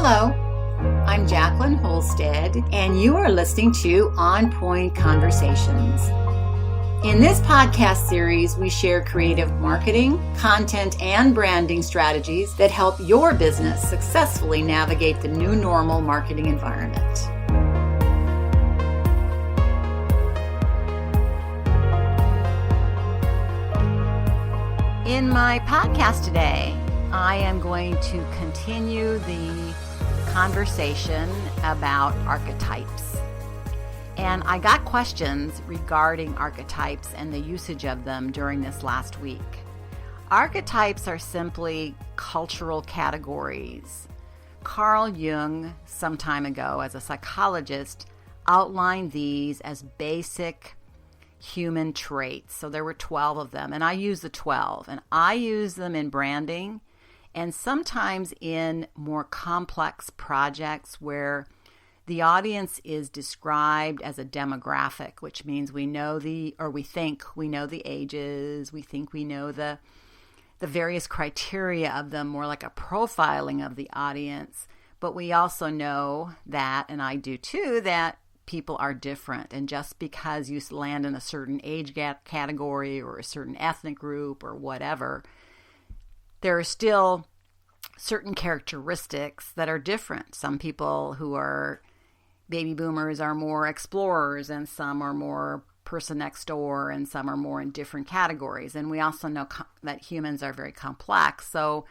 Hello, I'm Jacqueline Holstead, and you are listening to On Point Conversations. In this podcast series, we share creative marketing, content, and branding strategies that help your business successfully navigate the new normal marketing environment. In my podcast today, I am going to continue the conversation about archetypes. And I got questions regarding archetypes and the usage of them during this last week. Archetypes are simply cultural categories. Carl Jung, some time ago, as a psychologist, outlined these as basic human traits. So there were 12 of them, and I use the 12. And I use them in branding and sometimes in more complex projects where the audience is described as a demographic, which means we think we know the ages, we think we know the various criteria of them, more like a profiling of the audience. But we also know that, and I do too, that people are different. And just because you land in a certain age category or a certain ethnic group or whatever, there are still certain characteristics that are different. Some people who are baby boomers are more explorers, and some are more person next door, and some are more in different categories. And we also know that humans are very complex. So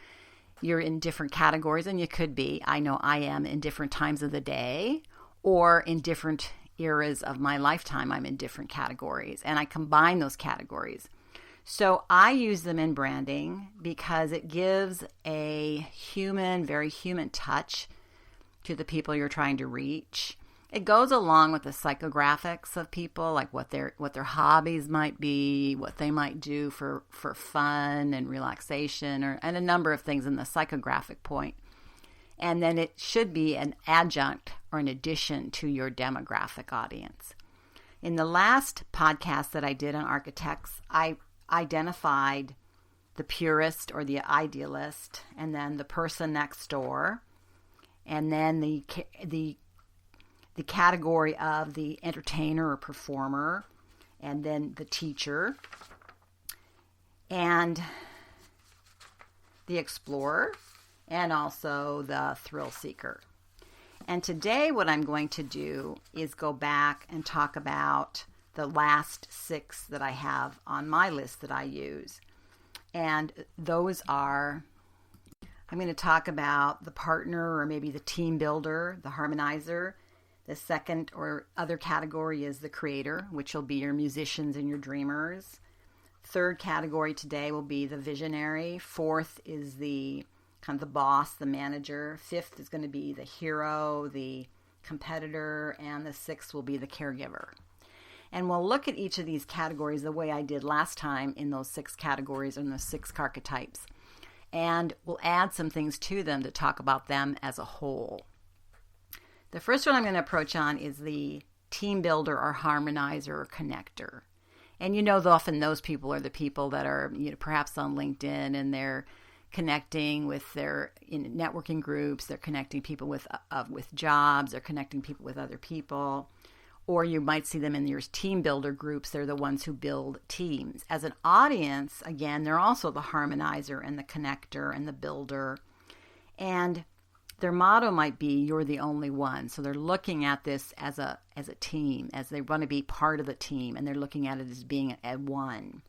you're in different categories, and you could be, I know I am, in different times of the day or in different eras of my lifetime. I'm in different categories, and I combine those categories. So I use them in branding because it gives a human, very human touch to the people you're trying to reach. It goes along with the psychographics of people, like what their hobbies might be, what they might do for fun and relaxation, and a number of things in the psychographic point. And then it should be an adjunct or an addition to your demographic audience. In the last podcast that I did on Archetypes, I identified the purist or the idealist, and then the person next door, and then the category of the entertainer or performer, and then the teacher, and the explorer, and also the thrill seeker. And today what I'm going to do is go back and talk about the last 6 that I have on my list that I use. And those are, I'm going to talk about the partner or maybe the team builder, the harmonizer. The second or other category is the creator, which will be your musicians and your dreamers. Third category today will be the visionary. Fourth is the kind of the boss, the manager. Fifth is going to be the hero, the competitor, and the sixth will be the caregiver. And we'll look at each of these categories the way I did last time in those 6 categories and those 6 archetypes. And we'll add some things to them to talk about them as a whole. The first one I'm going to approach on is the team builder or harmonizer or connector. And often those people are the people that are perhaps on LinkedIn, and they're connecting with their networking groups, they're connecting people with jobs, they're connecting people with other people. Or you might see them in your team builder groups. They're the ones who build teams. As an audience, again, they're also the harmonizer and the connector and the builder. And their motto might be, you're the only one. So they're looking at this as a team, as they want to be part of the team, and they're looking at it as being at one.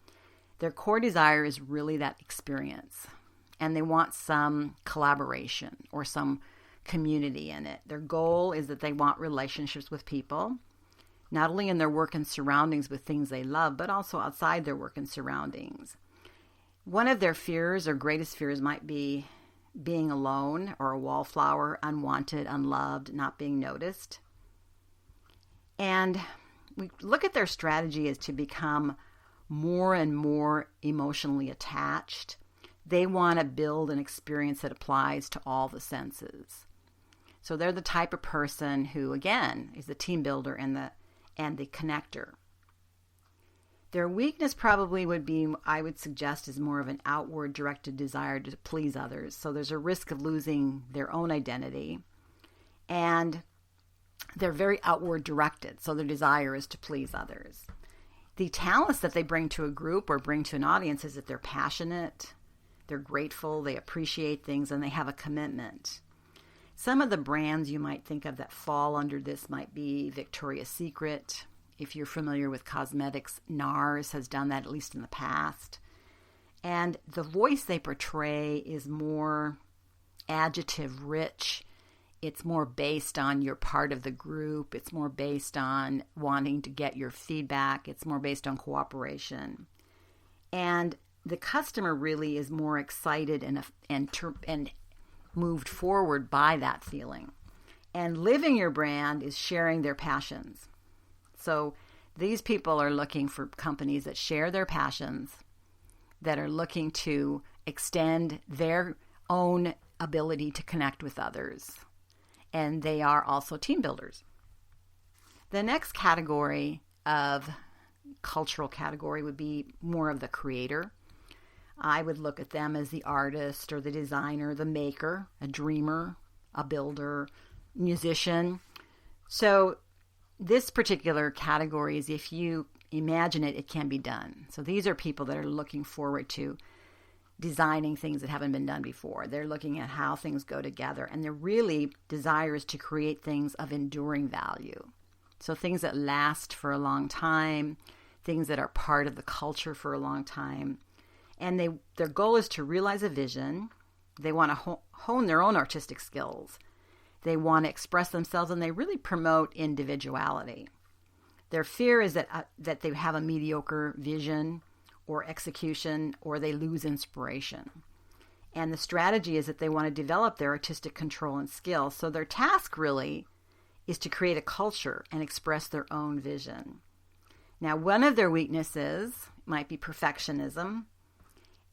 Their core desire is really that experience. And they want some collaboration or some community in it. Their goal is that they want relationships with people, not only in their work and surroundings with things they love, but also outside their work and surroundings. One of their fears or greatest fears might be being alone or a wallflower, unwanted, unloved, not being noticed. And we look at their strategy as to become more and more emotionally attached. They want to build an experience that applies to all the senses. So they're the type of person who, again, is the team builder and the connector. Their weakness probably would be, I would suggest, is more of an outward directed desire to please others. So there's a risk of losing their own identity. And they're very outward directed, so their desire is to please others. The talents that they bring to a group or bring to an audience is that they're passionate, they're grateful, they appreciate things, and they have a commitment. Some of the brands you might think of that fall under this might be Victoria's Secret. If you're familiar with cosmetics, NARS has done that, at least in the past. And the voice they portray is more adjective-rich. It's more based on you're part of the group. It's more based on wanting to get your feedback. It's more based on cooperation. And the customer really is more excited and moved forward by that feeling. And living your brand is sharing their passions. So these people are looking for companies that share their passions, that are looking to extend their own ability to connect with others. And they are also team builders. The next category of cultural category would be more of the creator. I would look at them as the artist or the designer, the maker, a dreamer, a builder, musician. So this particular category is, if you imagine it, it can be done. So these are people that are looking forward to designing things that haven't been done before. They're looking at how things go together, and their really desire is to create things of enduring value. So things that last for a long time, things that are part of the culture for a long time. And their goal is to realize a vision. They want to hone their own artistic skills. They want to express themselves, and they really promote individuality. Their fear is that they have a mediocre vision or execution, or they lose inspiration. And the strategy is that they want to develop their artistic control and skill. So their task really is to create a culture and express their own vision. Now, one of their weaknesses might be perfectionism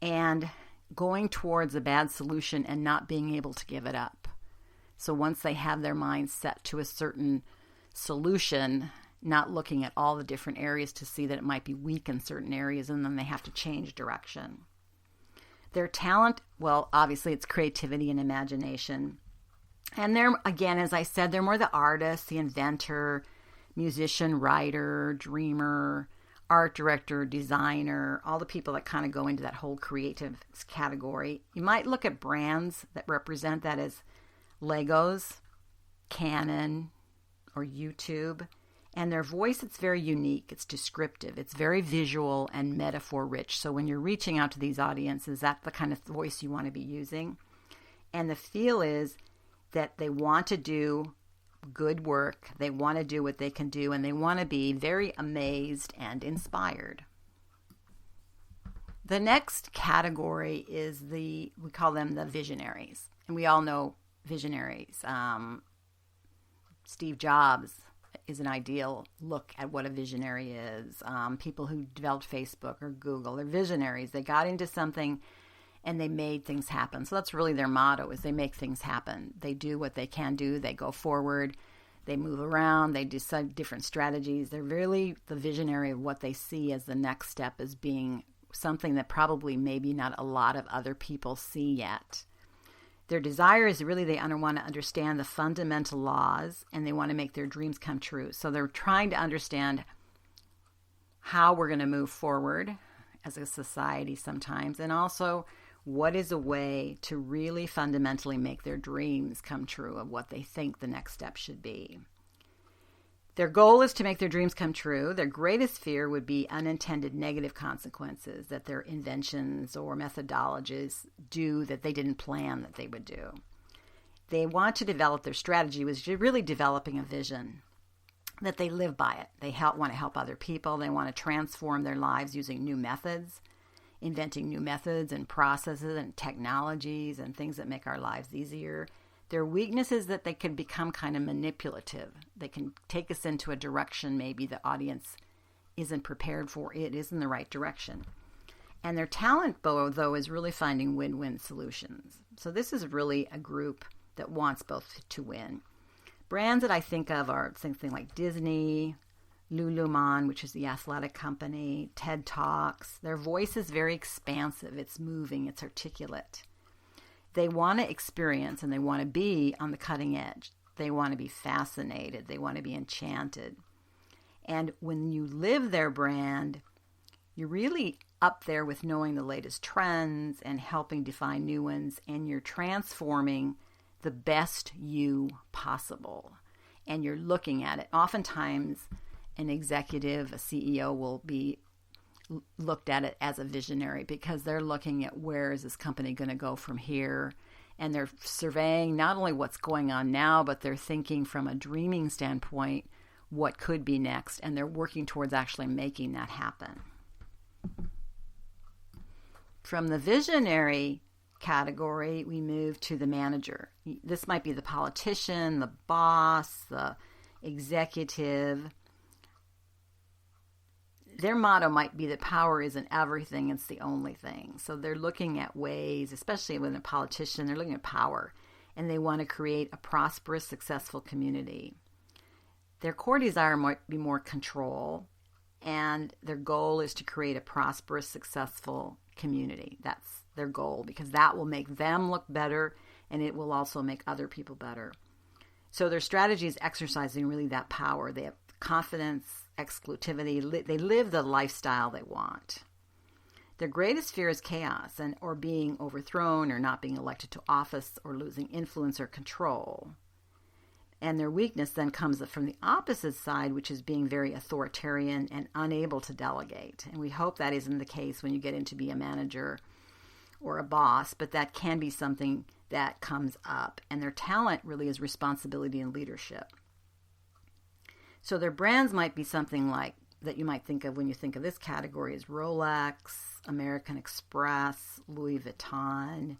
and going towards a bad solution and not being able to give it up. So once they have their mind set to a certain solution, not looking at all the different areas to see that it might be weak in certain areas, and then they have to change direction. Their talent, well, obviously it's creativity and imagination. And they're, again, as I said, they're more the artist, the inventor, musician, writer, dreamer, art director, designer, all the people that kind of go into that whole creative category. You might look at brands that represent that as Legos, Canon, or YouTube. And their voice, it's very unique. It's descriptive. It's very visual and metaphor rich. So when you're reaching out to these audiences, that's the kind of voice you want to be using. And the feel is that they want to do good work. They want to do what they can do, and they want to be very amazed and inspired. The next category is we call them the visionaries. And we all know visionaries. Steve Jobs is an ideal look at what a visionary is. People who developed Facebook or Google, they're visionaries. They got into something and they made things happen. So that's really their motto, is they make things happen. They do what they can do. They go forward. They move around. They decide different strategies. They're really the visionary of what they see as the next step as being something that probably maybe not a lot of other people see yet. Their desire is really they want to understand the fundamental laws, and they want to make their dreams come true. So they're trying to understand how we're going to move forward as a society sometimes, and also what is a way to really fundamentally make their dreams come true of what they think the next step should be. Their goal is to make their dreams come true. Their greatest fear would be unintended negative consequences that their inventions or methodologies do that they didn't plan that they would do. They want to develop their strategy, which is really developing a vision that they live by it. They want to help other people. They want to transform their lives using new methods, inventing new methods and processes and technologies and things that make our lives easier. Their weakness is that they can become kind of manipulative. They can take us into a direction maybe the audience isn't prepared for. It is in the right direction. And their talent, though, is really finding win-win solutions. So this is really a group that wants both to win. Brands that I think of are something like Disney, Lululemon, which is the athletic company, TED Talks. Their voice is very expansive. It's moving. It's articulate. They want to experience and they want to be on the cutting edge. They want to be fascinated. They want to be enchanted. And when you live their brand, you're really up there with knowing the latest trends and helping define new ones, and you're transforming the best you possible. And you're looking at it. Oftentimes, an executive, a CEO, will be looked at it as a visionary because they're looking at where is this company going to go from here. And they're surveying not only what's going on now, but they're thinking from a dreaming standpoint what could be next. And they're working towards actually making that happen. From the visionary category, we move to the manager. This might be the politician, the boss, the executive. Their motto might be that power isn't everything, it's the only thing. So they're looking at ways, especially when a politician, they're looking at power, and they want to create a prosperous, successful community. Their core desire might be more control, and their goal is to create a prosperous, successful community. That's their goal, because that will make them look better, and it will also make other people better. So their strategy is exercising really that power. They have confidence, exclusivity. They live the lifestyle they want. Their greatest fear is chaos, or being overthrown, or not being elected to office, or losing influence or control. And their weakness then comes from the opposite side, which is being very authoritarian and unable to delegate. And we hope that isn't the case when you get into be a manager or a boss, but that can be something that comes up. And their talent really is responsibility and leadership. So their brands might be something like that you might think of when you think of this category as Rolex, American Express, Louis Vuitton.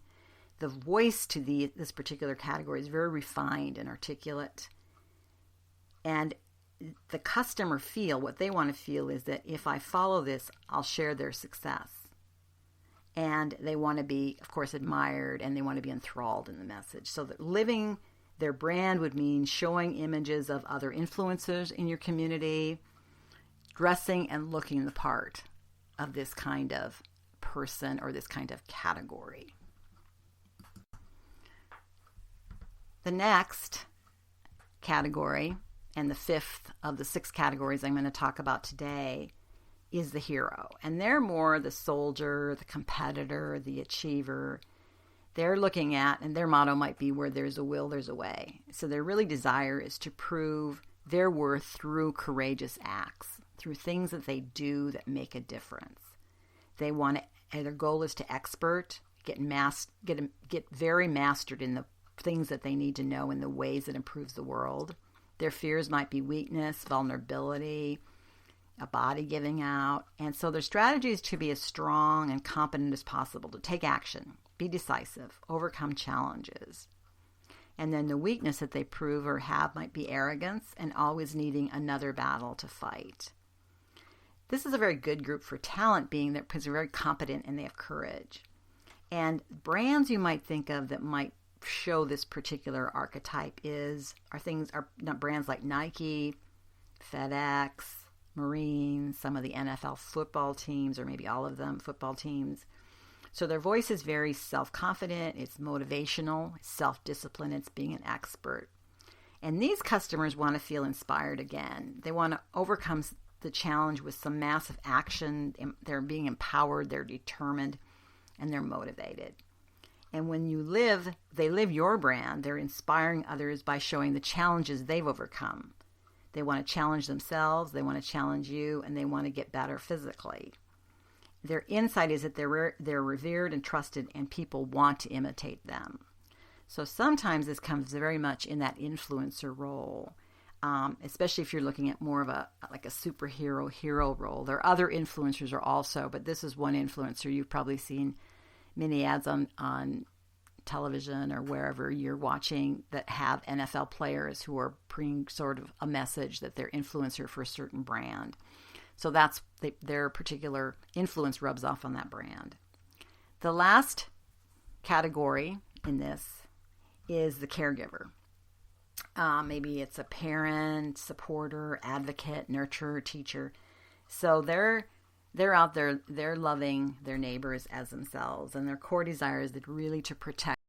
The voice to this particular category is very refined and articulate. And the customer what they want to feel is that if I follow this, I'll share their success. And they want to be, of course, admired, and they want to be enthralled in the message. So that living their brand would mean showing images of other influencers in your community, dressing and looking the part of this kind of person or this kind of category. The next category, and the fifth of the 6 categories I'm going to talk about today, is the hero. And they're more the soldier, the competitor, the achiever. They're looking at, and their motto might be, where there's a will, there's a way. So their really desire is to prove their worth through courageous acts, through things that they do that make a difference. They want to, their goal is to get very mastered in the things that they need to know in the ways that improves the world. Their fears might be weakness, vulnerability, a body giving out. And so their strategy is to be as strong and competent as possible, to take action, be decisive, overcome challenges. And then the weakness that they prove or have might be arrogance and always needing another battle to fight. This is a very good group for talent, being that because they're very competent and they have courage. And brands you might think of that might show this particular archetype are not brands like Nike, FedEx, Marines, some of the NFL football teams, or maybe all of them football teams. So their voice is very self-confident, it's motivational, it's self-discipline, it's being an expert. And these customers want to feel inspired again. They want to overcome the challenge with some massive action. They're being empowered, they're determined, and they're motivated. And when they live your brand, they're inspiring others by showing the challenges they've overcome. They want to challenge themselves, they want to challenge you, and they want to get better physically. Their insight is that they're revered and trusted, and people want to imitate them. So sometimes this comes very much in that influencer role, especially if you're looking at more of a superhero hero role. There are other influencers also, but this is one influencer. You've probably seen many ads on television or wherever you're watching that have NFL players who are bringing sort of a message that they're influencer for a certain brand. So that's their particular influence rubs off on that brand. The last category in this is the caregiver. Maybe it's a parent, supporter, advocate, nurturer, teacher. So they're out there, they're loving their neighbors as themselves, and their core desire is really to protect